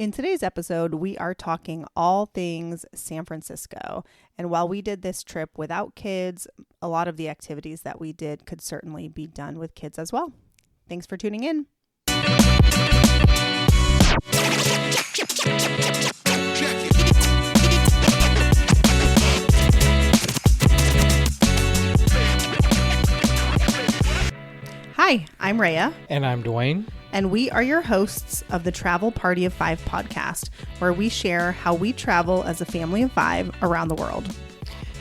In today's episode, we are talking all things San Francisco. And while we did this trip without kids, a lot of the activities that we did could certainly be done with kids as well. Thanks for tuning in. Hi, I'm Rhea. And I'm Dwayne. And we are your hosts of the Travel Party of Five podcast, where we share how we travel as a family of five around the world.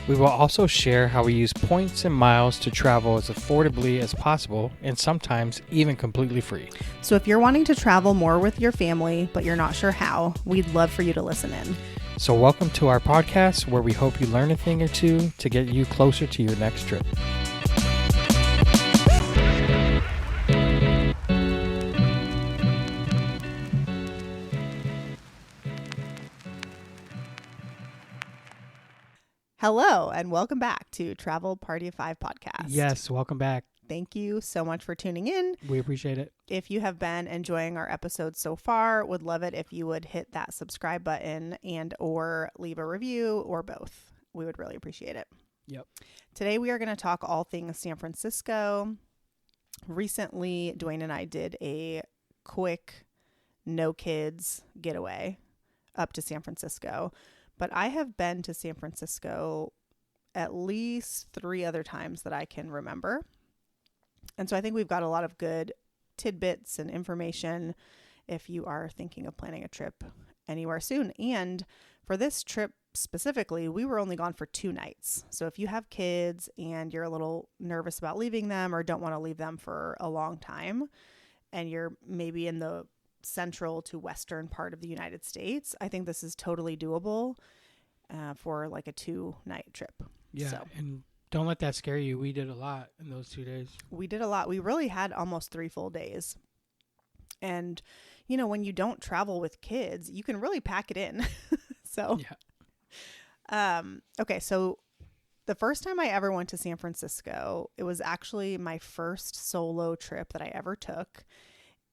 We will also share how we use points and miles to travel as affordably as possible and sometimes even completely free. So if you're wanting to travel more with your family, but you're not sure how, we'd love for you to listen in. So welcome to our podcast, where we hope you learn a thing or two to get you closer to your next trip. Hello, and welcome back to Travel Party of Five podcast. Yes, welcome back. Thank you so much for tuning in. We appreciate it. If you have been enjoying our episodes so far, would love it if you would hit that subscribe button and or leave a review or both. We would really appreciate it. Yep. Today we are going to talk all things San Francisco. Recently, Dwayne and I did a quick no kids getaway up to San Francisco. But I have been to San Francisco at least 3 other times that I can remember. And so I think we've got a lot of good tidbits and information if you are thinking of planning a trip anywhere soon. And for this trip specifically, we were only gone for 2 nights. So if you have kids and you're a little nervous about leaving them or don't want to leave them for a long time, and you're maybe in the central to western part of the United States, I think this is totally doable for like a 2-night trip. Yeah, so, and don't let that scare you. We did a lot in those 2 days. We did a lot. We really had almost 3 full days. And, you know, when you don't travel with kids, you can really pack it in. So, yeah. Okay, so the first time I ever went to San Francisco, it was actually my first solo trip that I ever took.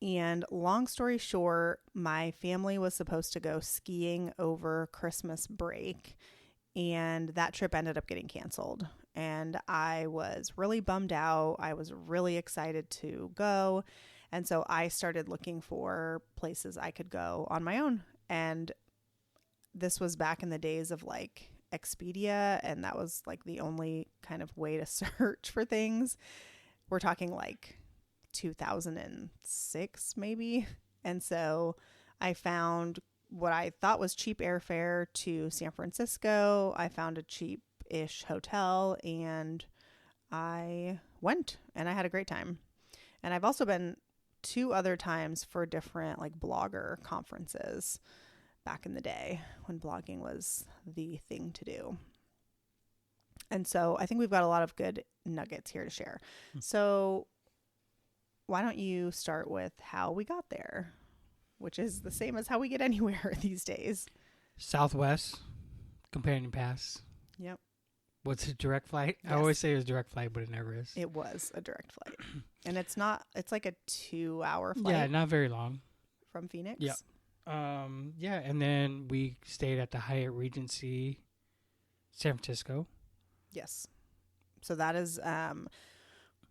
And long story short, my family was supposed to go skiing over Christmas break, and that trip ended up getting canceled. And I was really bummed out. I was really excited to go. And so I started looking for places I could go on my own. And this was back in the days of like Expedia, and that was like the only kind of way to search for things. We're talking like 2006 maybe. And so I found what I thought was cheap airfare to San Francisco. I found a cheap-ish hotel and I went and I had a great time. And I've also been 2 other times for different like blogger conferences back in the day when blogging was the thing to do. And so I think we've got a lot of good nuggets here to share. So why don't you start with how we got there, which is the same as how we get anywhere these days. Southwest, Companion Pass. Yep. What's a direct flight? Yes. I always say it was direct flight, but it never is. It was a direct flight. And it's like a 2-hour flight. Yeah, not very long. From Phoenix. Yeah. Yeah, and then we stayed at the Hyatt Regency San Francisco. Yes. So that is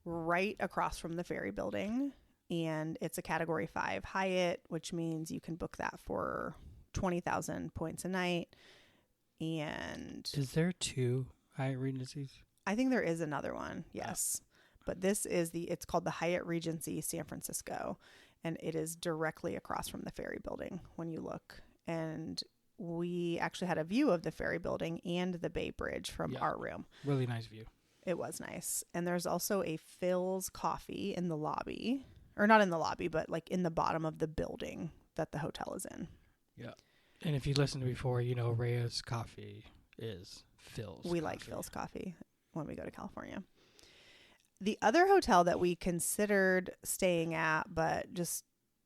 right across from the ferry building, and it's a category 5 Hyatt, which means you can book that for 20,000 points a night. And is there 2 Hyatt Regencies? I think there is another one. Yes. But this is it's called the Hyatt Regency San Francisco, and it is directly across from the ferry building when you look. And we actually had a view of the ferry building and the Bay Bridge from our room. Really nice view. It was nice. And there's also a Phil's Coffee in the lobby, or not in the lobby, but like in the bottom of the building that the hotel is in. Yeah. And if you listened before, you know, Rhea's coffee is Phil's. We like Phil's Coffee when we go to California. The other hotel that we considered staying at, but just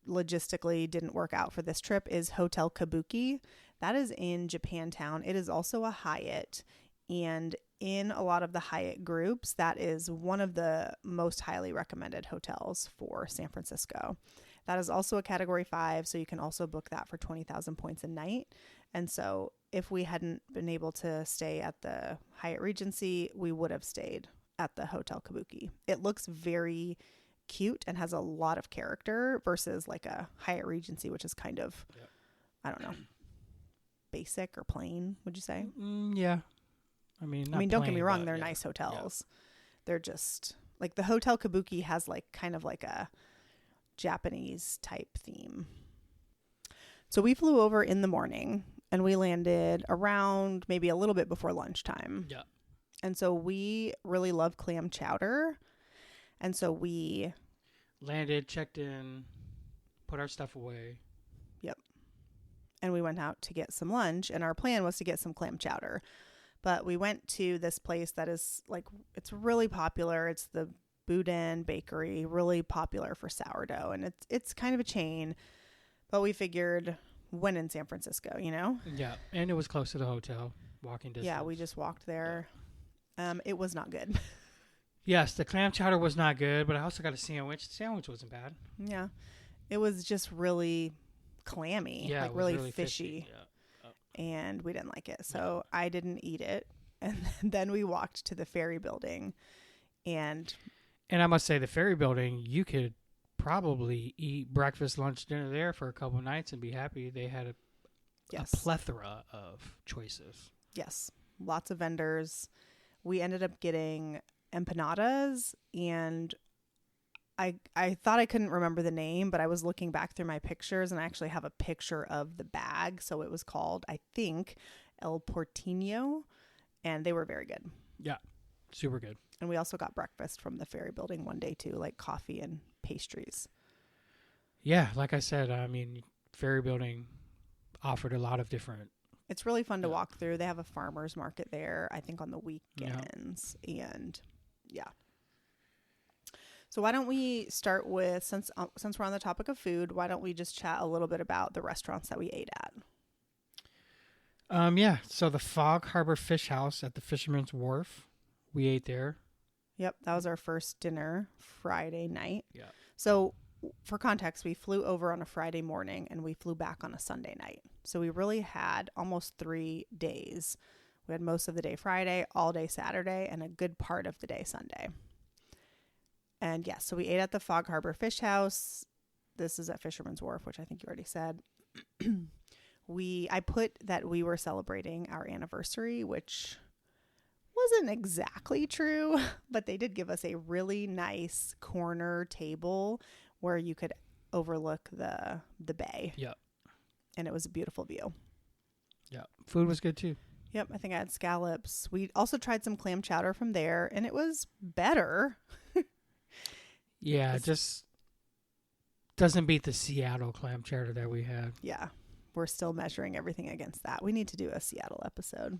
logistically didn't work out for this trip, is Hotel Kabuki. That is in Japantown. It is also a Hyatt, and in a lot of the Hyatt groups, that is one of the most highly recommended hotels for San Francisco. That is also a category 5. So you can also book that for 20,000 points a night. And so if we hadn't been able to stay at the Hyatt Regency, we would have stayed at the Hotel Kabuki. It looks very cute and has a lot of character versus like a Hyatt Regency, which is kind of, I don't know, basic or plain, would you say? Yeah. I mean, don't get me wrong. They're nice hotels. Yeah. They're just like the Hotel Kabuki has like kind of like a Japanese type theme. So we flew over in the morning and we landed around maybe a little bit before lunchtime. Yeah. And so we really love clam chowder. And so we landed, checked in, put our stuff away. Yep. And we went out to get some lunch, and our plan was to get some clam chowder. But we went to this place that is like, it's really popular. It's the Boudin Bakery, really popular for sourdough. And it's kind of a chain. But we figured, when in San Francisco, you know? Yeah. And it was close to the hotel, walking distance. Yeah, we just walked there. Yeah. It was not good. Yes, the clam chowder was not good, but I also got a sandwich. The sandwich wasn't bad. Yeah. It was just really clammy, like really fishy. Yeah. And we didn't like it. So I didn't eat it. And then we walked to the ferry building. And I must say, the ferry building, you could probably eat breakfast, lunch, dinner there for a couple of nights and be happy. They had a plethora of choices. Yes. Lots of vendors. We ended up getting empanadas, and I thought I couldn't remember the name, but I was looking back through my pictures, and I actually have a picture of the bag. So it was called, I think, El Porteño, and they were very good. Yeah, super good. And we also got breakfast from the ferry building one day too, like coffee and pastries. Yeah, like I said, I mean, ferry building offered a lot of different. It's really fun to walk through. They have a farmer's market there, I think, on the weekends. Yeah. And yeah. So why don't we start with, since we're on the topic of food, why don't we just chat a little bit about the restaurants that we ate at? Yeah. So the Fog Harbor Fish House at the Fisherman's Wharf, we ate there. Yep. That was our first dinner Friday night. Yeah. So for context, we flew over on a Friday morning and we flew back on a Sunday night. So we really had almost 3 days. We had most of the day Friday, all day Saturday, and a good part of the day Sunday. And yeah, so we ate at the Fog Harbor Fish House. This is at Fisherman's Wharf, which I think you already said. I put that we were celebrating our anniversary, which wasn't exactly true, but they did give us a really nice corner table where you could overlook the bay. Yep. And it was a beautiful view. Yeah. Food was good too. Yep. I think I had scallops. We also tried some clam chowder from there, and it was better. Yeah, it just doesn't beat the Seattle clam chowder that we had. Yeah. We're still measuring everything against that. We need to do a Seattle episode.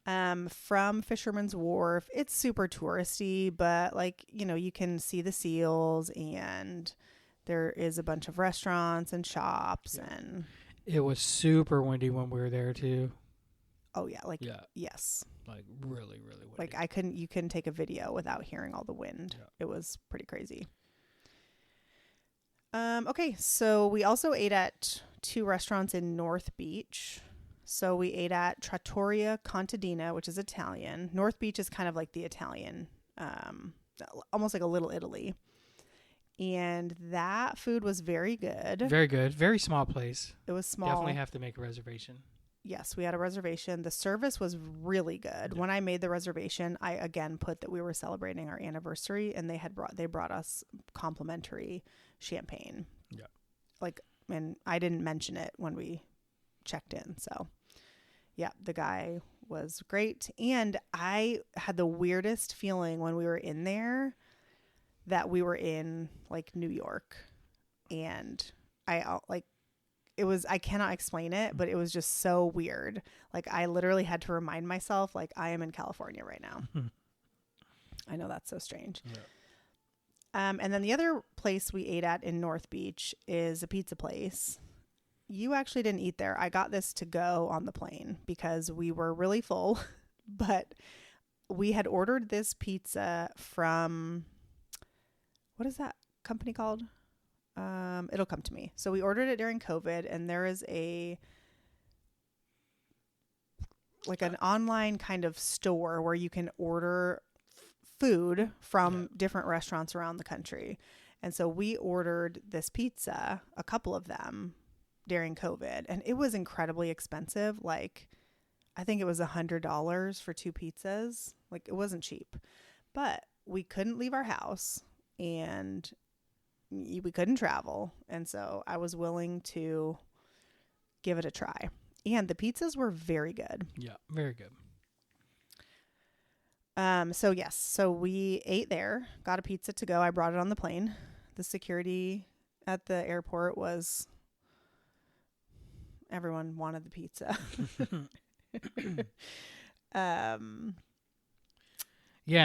Yep. From Fisherman's Wharf, it's super touristy, but like, you know, you can see the seals, and there is a bunch of restaurants and shops. Yeah. And it was super windy when we were there too. Oh yeah. Like, yes. Like really, really windy. Like you couldn't take a video without hearing all the wind. Yeah. It was pretty crazy. Okay. So we also ate at 2 restaurants in North Beach. So we ate at Trattoria Contadina, which is Italian. North Beach is kind of like the Italian, almost like a Little Italy. And that food was very good. Very good. Very small place. It was small. Definitely have to make a reservation. Yes, we had a reservation. The service was really good. Yeah. When I made the reservation, I again put that we were celebrating our anniversary, and they brought us complimentary champagne. Yeah. And I didn't mention it when we checked in. So yeah, the guy was great. And I had the weirdest feeling when we were in there that we were in like New York, and I cannot explain it, but it was just so weird. Like I literally had to remind myself, like, I am in California right now. I know that's so strange. Yeah. And then the other place we ate at in North Beach is a pizza place. You actually didn't eat there. I got this to go on the plane because we were really full, but we had ordered this pizza from, what is that company called? It'll come to me. So we ordered it during COVID, and there is an online kind of store where you can order food from different restaurants around the country. And so we ordered this pizza, a couple of them, during COVID, and it was incredibly expensive. Like, I think it was $100 for 2 pizzas. Like, it wasn't cheap, but we couldn't leave our house and we couldn't travel. And so I was willing to give it a try. And the pizzas were very good. Yeah, very good. So we ate there, got a pizza to go. I brought it on the plane. The security at the airport everyone wanted the pizza. Yeah,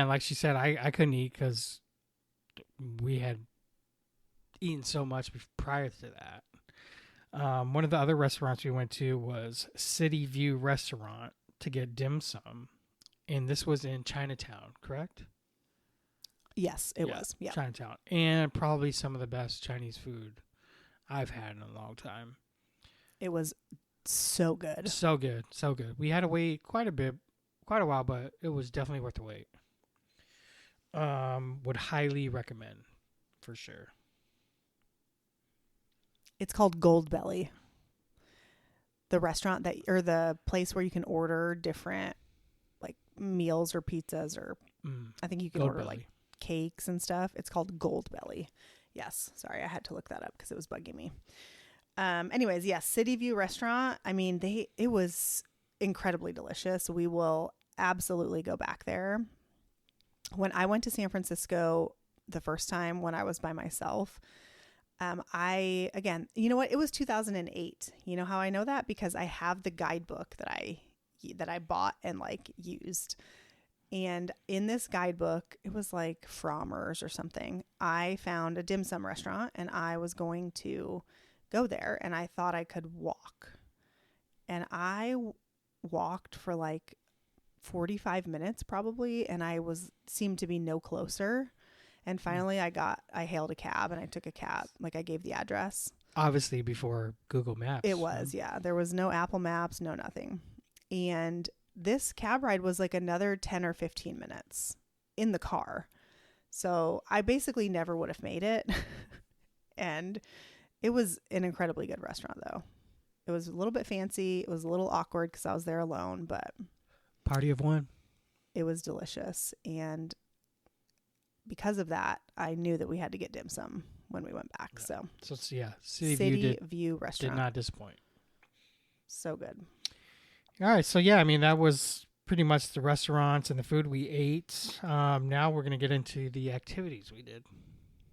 and like she said, I couldn't eat because we had eaten so much prior to that. One of the other restaurants we went to was City View Restaurant to get dim sum, and this was in Chinatown, correct? Yes, it was. Yeah, Chinatown, and probably some of the best Chinese food I've had in a long time. It was so good. So good. So good. We had to wait quite a while, but it was definitely worth the wait. Would highly recommend for sure. It's called Goldbelly. The restaurant or the place where you can order different like meals or pizzas or I think you can order like cakes and stuff. It's called Goldbelly. Yes. Sorry, I had to look that up because it was bugging me. Anyways, yes, City View Restaurant. I mean, it was incredibly delicious. We will absolutely go back there. When I went to San Francisco the first time when I was by myself, you know what? It was 2008. You know how I know that? Because I have the guidebook that I bought and like used. And in this guidebook, it was like Frommer's or something. I found a dim sum restaurant and I was going to go there, and I thought I could walk. And I walked for like 45 minutes probably, and I seemed to be no closer. And finally I hailed a cab, and I took a cab. Like, I gave the address. Obviously before Google Maps. It was, yeah. There was no Apple Maps, no nothing. And this cab ride was like another 10 or 15 minutes in the car. So I basically never would have made it. And it was an incredibly good restaurant, though. It was a little bit fancy. It was a little awkward because I was there alone, but party of one. It was delicious. And because of that, I knew that we had to get dim sum when we went back. Yeah. So City View Restaurant did not disappoint. So good. All right. So, yeah, I mean, that was pretty much the restaurants and the food we ate. Now we're going to get into the activities we did.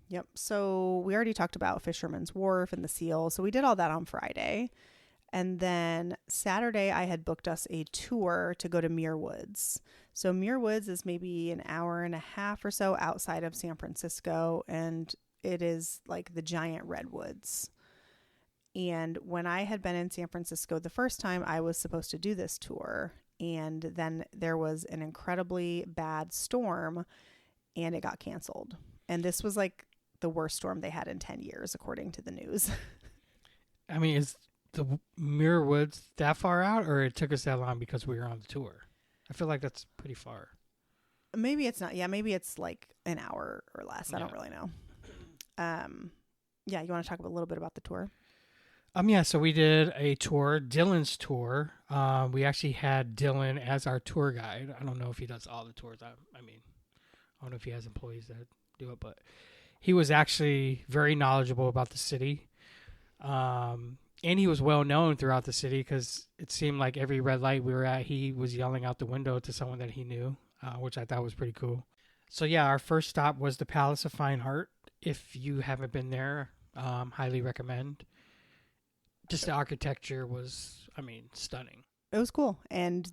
Yep. So we already talked about Fisherman's Wharf and the Seal. So we did all that on Friday. And then Saturday, I had booked us a tour to go to Muir Woods. So Muir Woods is maybe an hour and a half or so outside of San Francisco. And it is like the giant redwoods. And when I had been in San Francisco the first time, I was supposed to do this tour. And then there was an incredibly bad storm and it got canceled. And this was like the worst storm they had in 10 years, according to the news. I mean, is the Muir Woods that far out, or it took us that long because we were on the tour? I feel like that's pretty far. Maybe it's not. Yeah, maybe it's like an hour or less. I don't really know. Yeah, you want to talk a little bit about the tour? Yeah, so we did a tour, Dylan's tour. We actually had Dylan as our tour guide. I don't know if he does all the tours. I don't know if he has employees that do it, but he was actually very knowledgeable about the city. And he was well known throughout the city because it seemed like every red light we were at, he was yelling out the window to someone that he knew, which I thought was pretty cool. So yeah, our first stop was the Palace of Fine Art. If you haven't been there, highly recommend. Just the architecture was, stunning. It was cool. And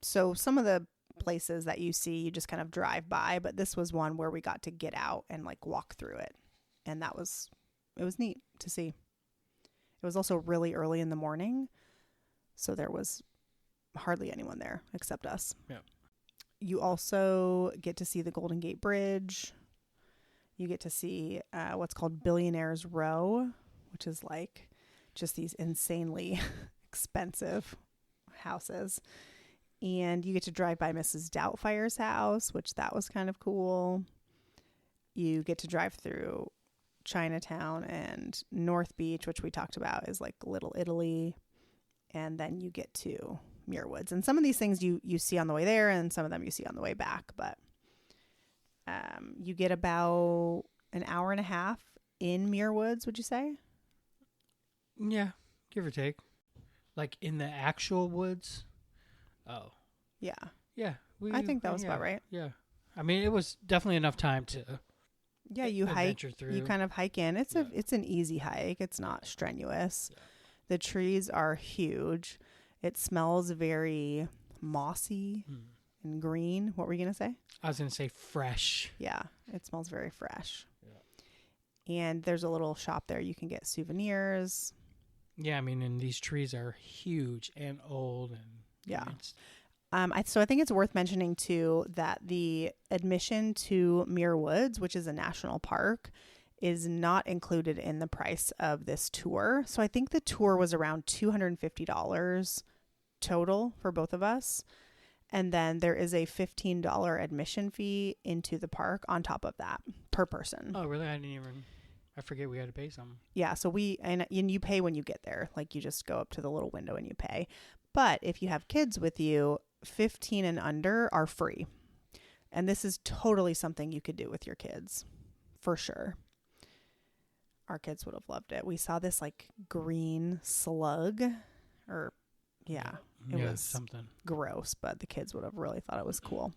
so some of the places that you see, you just kind of drive by, but this was one where we got to get out and like walk through it. And it was neat to see. It was also really early in the morning, so there was hardly anyone there except us. Yeah. You also get to see the Golden Gate Bridge. You get to see what's called Billionaire's Row, which is like just these insanely expensive houses. And you get to drive by Mrs. Doubtfire's house, which that was kind of cool. You get to drive through Chinatown and North Beach, which we talked about is like Little Italy. And then you get to Muir Woods. And some of these things you see on the way there and some of them you see on the way back. But you get about an hour and a half in Muir Woods, would you say? Yeah, give or take. Like in the actual woods? Oh. Yeah. Yeah. I think that was about right. Yeah. I mean, it was definitely enough time to you hike through. You kind of hike in. It's an easy hike. It's not strenuous. Yeah. The trees are huge. It smells very mossy and green. What were you going to say? I was going to say fresh. Yeah, it smells very fresh. Yeah. And there's a little shop there. You can get souvenirs. Yeah, I mean, and these trees are huge and old. And yeah. So I think it's worth mentioning, too, that the admission to Muir Woods, which is a national park, is not included in the price of this tour. So I think the tour was around $250 total for both of us. And then there is a $15 admission fee into the park on top of that per person. Oh, really? I forget we had to pay something. Yeah. So and you pay when you get there. Like you just go up to the little window and you pay. But if you have kids with you, 15 and under are free. And this is totally something you could do with your kids for sure. Our kids would have loved it. We saw this like green slug it was something gross, but the kids would have really thought it was cool.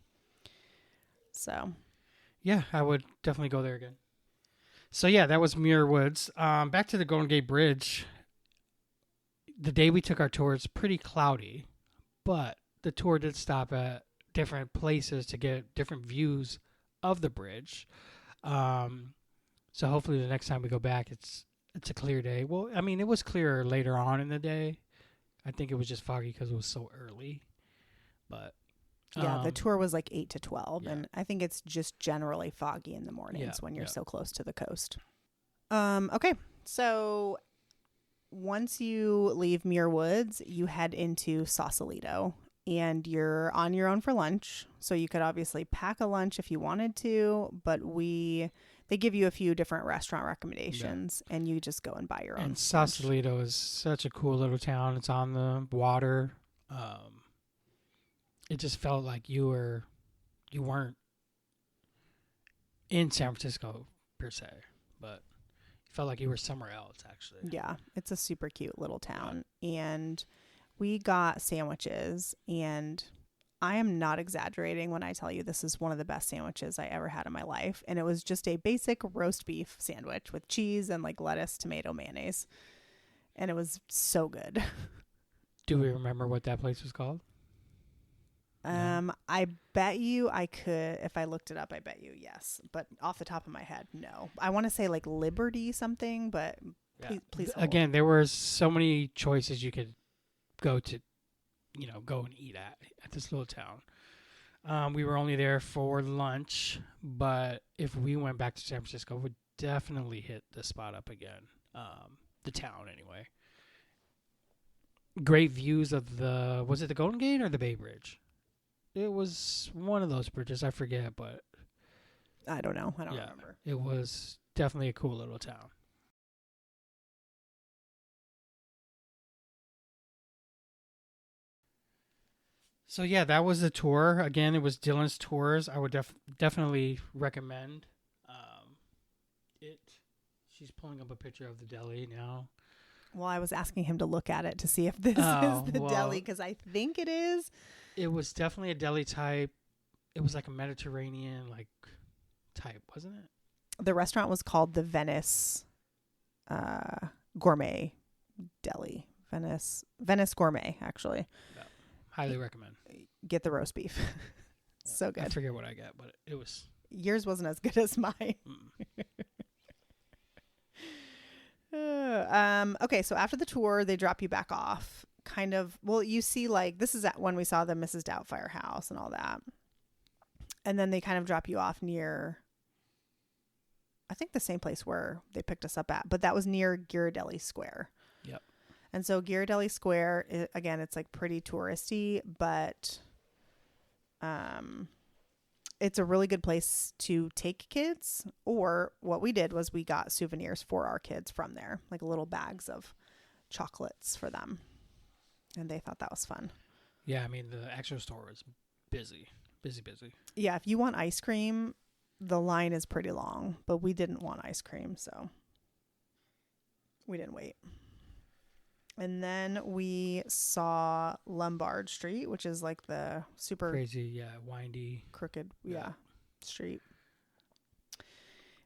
So, yeah, I would definitely go there again. So, yeah, that was Muir Woods. Back to the Golden Gate Bridge. The day we took our tour, it's pretty cloudy, but the tour did stop at different places to get different views of the bridge. So hopefully the next time we go back, it's a clear day. Well, I mean, it was clearer later on in the day. I think it was just foggy because it was so early. But yeah, the tour was like 8 to 12, and I think it's just generally foggy in the mornings when you're so close to the coast. Okay, so once you leave Muir Woods, you head into Sausalito, and you're on your own for lunch. So you could obviously pack a lunch if you wanted to, but they give you a few different restaurant recommendations, and you just go and buy your own. And Sausalito is such a cool little town. It's on the water. It just felt like you weren't in San Francisco per se, but you felt like you were somewhere else, actually. Yeah, it's a super cute little town. And we got sandwiches, and I am not exaggerating when I tell you this is one of the best sandwiches I ever had in my life. And it was just a basic roast beef sandwich with cheese and like lettuce, tomato, mayonnaise. And it was so good. Do we remember what that place was called? No. I bet you I could, if I looked it up, I bet you yes. But off the top of my head, no. I want to say like Liberty something, but please hold. Again, there were so many choices you could go to, go and eat at this little town. We were only there for lunch, but if we went back to San Francisco, we'd definitely hit the spot up again. The town, anyway. Great views of was it the Golden Gate or the Bay Bridge? It was one of those bridges. I forget, but I don't know. I don't remember. It was definitely a cool little town. So yeah, that was the tour. Again, it was Dylan's tours. I would definitely recommend it. She's pulling up a picture of the deli now. Well, I was asking him to look at it to see if this is the deli, because I think it is. It was definitely a deli type. It was like a Mediterranean type, wasn't it? The restaurant was called the Venice Gourmet Deli. Venice Gourmet, actually. Yeah. Highly recommend. Get the roast beef. So good. I forget what I got, but it was... Yours wasn't as good as mine. Okay, so after the tour, they drop you back off. Kind of, well, you see, this is when we saw the Mrs. Doubtfire house and all that. And then they kind of drop you off near I think the same place where they picked us up at, but that was near Ghirardelli Square. Yep. And so Ghirardelli Square, again, it's like pretty touristy, but it's a really good place to take kids. Or what we did was we got souvenirs for our kids from there, like little bags of chocolates for them. And they thought that was fun. Yeah, I mean, the actual store was busy. Yeah, if you want ice cream, the line is pretty long, but we didn't want ice cream, so we didn't wait. And then we saw Lombard Street, which is like the super crazy, windy, crooked, street.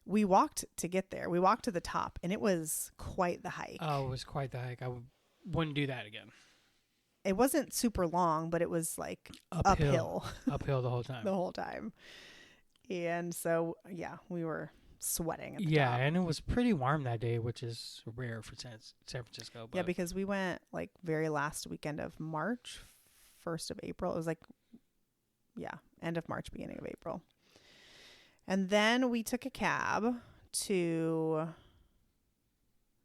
We walked to get there. We walked to the top, and it was quite the hike. Oh, it was quite the hike. I wouldn't do that again. It wasn't super long, but it was like uphill. Uphill the whole time. The whole time. And so, we were sweating at the top. And it was pretty warm that day, which is rare for San Francisco. But yeah, because we went like very last weekend of March, 1st of April. It was like, end of March, beginning of April. And then we took a cab to...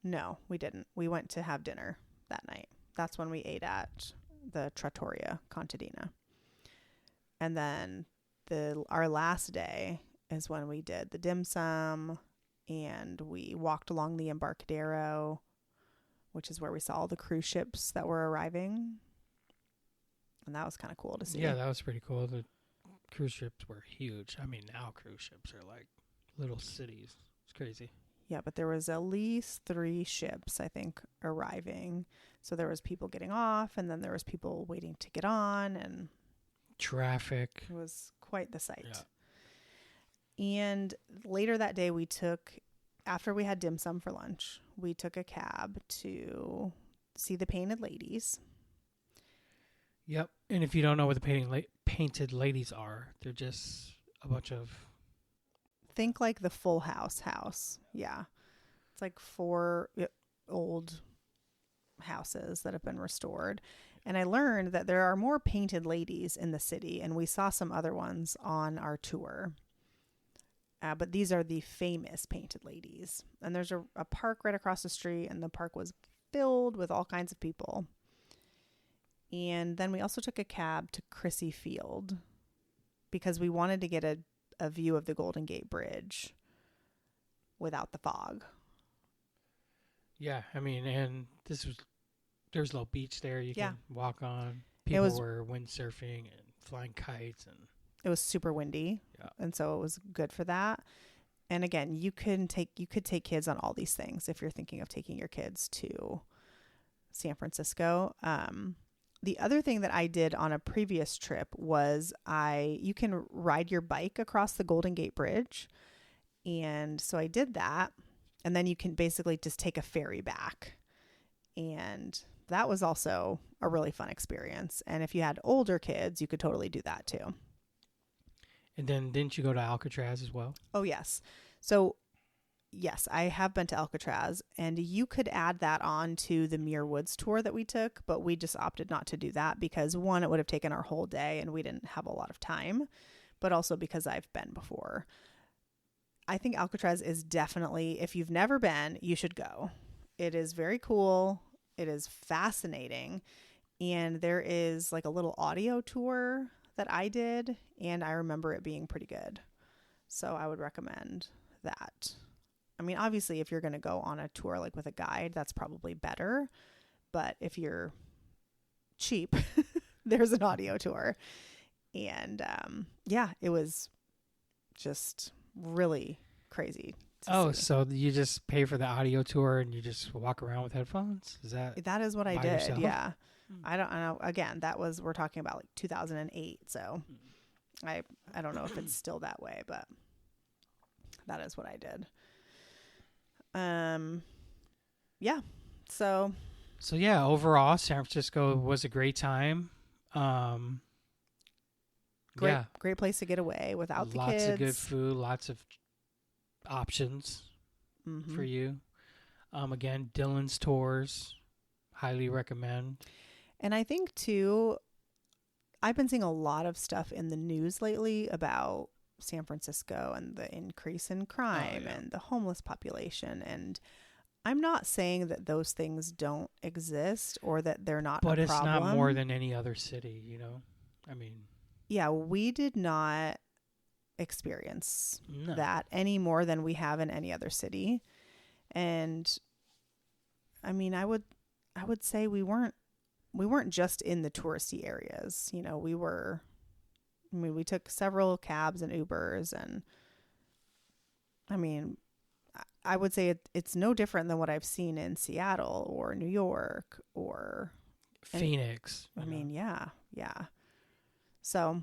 No, we didn't. We went to have dinner that night. That's when we ate at the Trattoria Contadina. And then our last day is when we did the dim sum, and we walked along the Embarcadero, which is where we saw all the cruise ships that were arriving. And that was kind of cool to see. Yeah, that was pretty cool. The cruise ships were huge. I mean, now cruise ships are like little cities. It's crazy. Yeah, but there was at least 3 ships, I think, arriving. So there was people getting off, and then there was people waiting to get on, and traffic. It was quite the sight. Yeah. And later that day, after we had dim sum for lunch, we took a cab to see the Painted Ladies. Yep. And if you don't know what the Painted Ladies are, they're just a bunch of... Think like the Full House. Yeah. It's like 4 old houses that have been restored. And I learned that there are more painted ladies in the city, and we saw some other ones on our tour. But these are the famous Painted Ladies. And there's a park right across the street, and the park was filled with all kinds of people. And then we also took a cab to Crissy Field because we wanted to get a view of the Golden Gate Bridge without the fog. Yeah, I mean, and there's a little beach there you can walk on. People were windsurfing and flying kites, and it was super windy. Yeah. And so it was good for that. And again, you could take kids on all these things if you're thinking of taking your kids to San Francisco. The other thing that I did on a previous trip was you can ride your bike across the Golden Gate Bridge. And so I did that. And then you can basically just take a ferry back. And that was also a really fun experience. And if you had older kids, you could totally do that too. And then didn't you go to Alcatraz as well? Oh, yes. So yes, I have been to Alcatraz, and you could add that on to the Muir Woods tour that we took, but we just opted not to do that because, one, it would have taken our whole day and we didn't have a lot of time, but also because I've been before. I think Alcatraz is definitely, if you've never been, you should go. It is very cool. It is fascinating. And there is like a little audio tour that I did, and I remember it being pretty good. So I would recommend that. I mean, obviously, if you're going to go on a tour like with a guide, that's probably better. But if you're cheap, there's an audio tour. And it was just really crazy. Oh, see. So you just pay for the audio tour and you just walk around with headphones? That is what I did. Yourself? Yeah. I don't know. Again, we're talking about like 2008. So I don't know if it's still that way, but that is what I did. So yeah, overall, San Francisco was a great time. Great place to get away without the kids. Lots of good food, lots of options for you. Again, Dylan's Tours, highly recommend. And I think too, I've been seeing a lot of stuff in the news lately about San Francisco and the increase in crime and the homeless population. And I'm not saying that those things don't exist or that they're not a problem. But it's not more than any other city, you know? I mean... Yeah, we did not experience that any more than we have in any other city. And I mean, I would say we weren't just in the touristy areas. You know, we took several cabs and Ubers, and I mean, I would say it's no different than what I've seen in Seattle or New York or Phoenix. I mean, yeah. So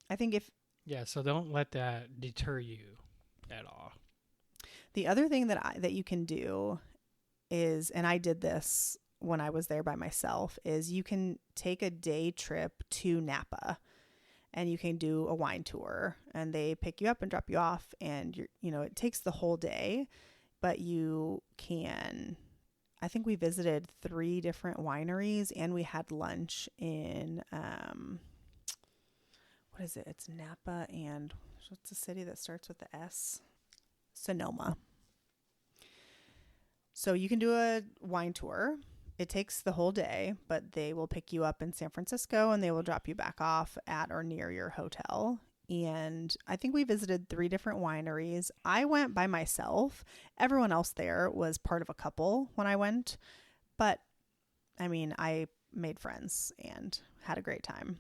I think so don't let that deter you at all. The other thing that you can do is, and I did this when I was there by myself, is you can take a day trip to Napa. And you can do a wine tour, and they pick you up and drop you off, and it takes the whole day, but you can, I think we visited 3 different wineries, and we had lunch in, what is it? It's Napa, and what's the city that starts with the S? Sonoma. So you can do a wine tour. It takes the whole day, but they will pick you up in San Francisco and they will drop you back off at or near your hotel. And I think we visited 3 different wineries. I went by myself. Everyone else there was part of a couple when I went. But I mean, I made friends and had a great time.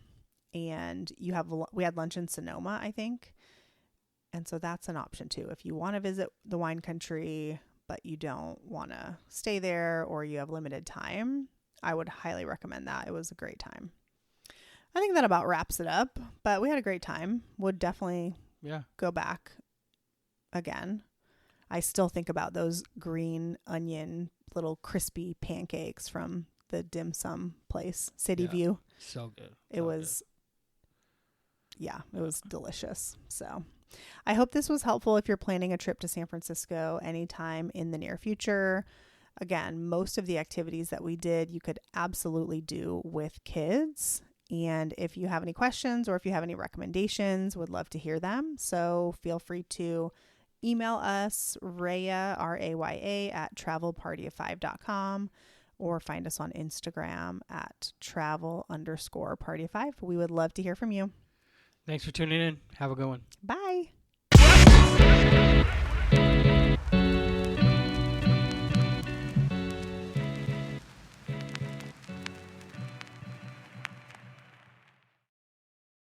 And we had lunch in Sonoma, I think. And so that's an option too. If you want to visit the wine country, but you don't want to stay there or you have limited time, I would highly recommend that. It was a great time. I think that about wraps it up, but we had a great time. Would definitely go back again. I still think about those green onion little crispy pancakes from the dim sum place, City View. So good. It was delicious. So I hope this was helpful if you're planning a trip to San Francisco anytime in the near future. Again, most of the activities that we did, you could absolutely do with kids. And if you have any questions or if you have any recommendations, would love to hear them. So feel free to email us, Raya, RAYA, at travelpartyof5.com, or find us on Instagram at travel_party5. We would love to hear from you. Thanks for tuning in. Have a good one. Bye.